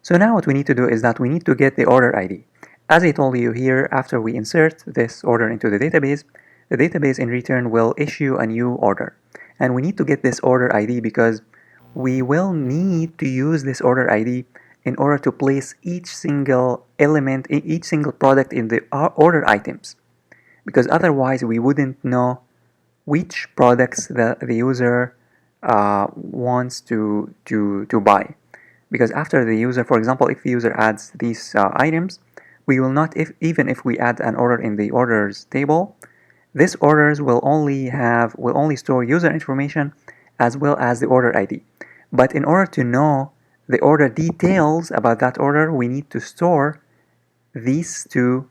So now what we need to do is that we need to get the order ID. As I told you here, after we insert this order into the database in return will issue a new order. And we need to get this order ID because we will need to use this order ID in order to place each single element, each single product in the order items. Because otherwise we wouldn't know which products the user wants to buy. Because after the user, for example, if the user adds these items, we will not, even if we add an order in the orders table, this orders will only store user information as well as the order ID. But in order to know the order details about that order, we need to store these two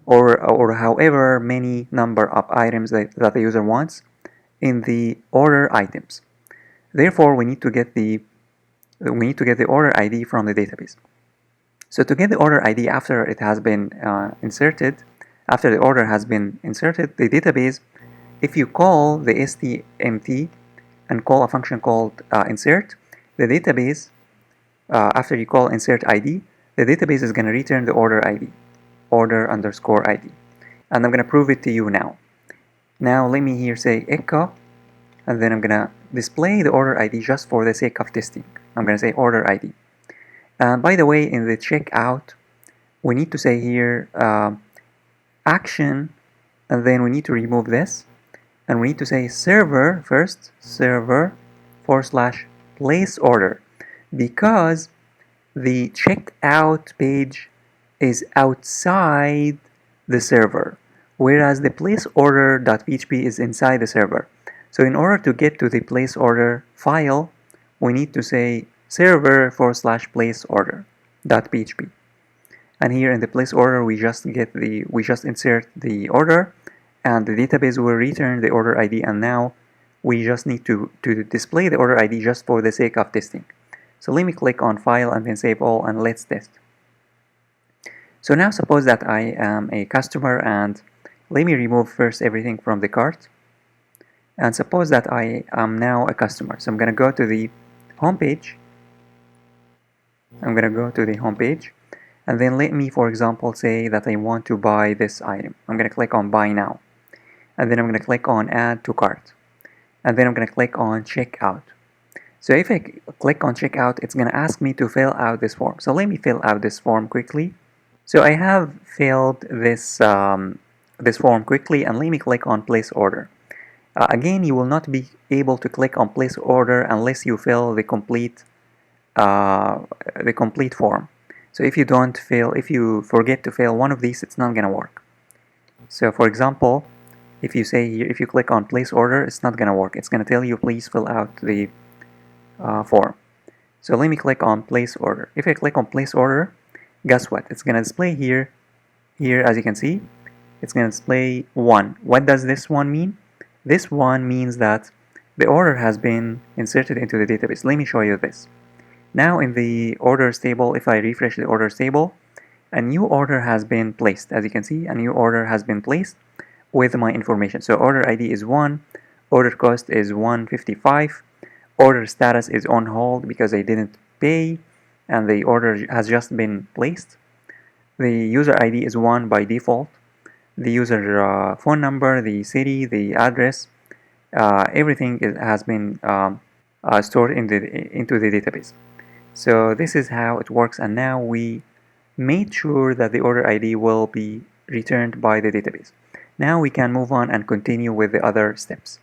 or however many number of items that the user wants in the order items. Therefore, we need to get the order ID from the database. So to get the order ID after it has been inserted, after the order has been inserted, the database, if you call the stmt and call a function called insert, the database, after you call insert ID, the database is going to return the order ID, order underscore ID. And I'm going to prove it to you now. Now let me here say echo, and then I'm going to display the order ID just for the sake of testing. I'm going to say order ID. By the way, in the checkout, we need to say here action, and then we need to remove this, and we need to say server first, server / place order, because the checkout page is outside the server, whereas the place order.php is inside the server. So in order to get to the place order file, we need to say server / place order.php. And here in the place order, we just insert the order, and the database will return the order ID. And now we just need to display the order ID just for the sake of testing. So let me click on file and then save all, and let's test. So now suppose that I am a customer, and let me remove first everything from the cart. And suppose that I am now a customer. So I'm going to go to the home page. And then let me, for example, say that I want to buy this item. I'm going to click on buy now. And then I'm going to click on add to cart. And then I'm going to click on checkout. So if I click on checkout, it's going to ask me to fill out this form. So let me fill out this form quickly. So I have filled this form quickly, and let me click on place order. Again, you will not be able to click on place order unless you fill the complete form. So if you forget to fill one of these, it's not going to work. So for example, if you click on place order, it's not going to work. It's going to tell you please fill out the form. So let me click on place order. If I click on place order, guess what? It's going to display here as you can see, it's going to display 1. What does this one mean? This one means that the order has been inserted into the database. Let me show you this. Now in the orders table, if I refresh the orders table, a new order has been placed. As you can see, a new order has been placed with my information. So order ID is 1, order cost is 155, order status is on hold because I didn't pay, and the order has just been placed. The user ID is 1 by default. The user phone number, the city, the address, everything has been stored into the database. So this is how it works, and now we made sure that the order ID will be returned by the database. Now we can move on and continue with the other steps.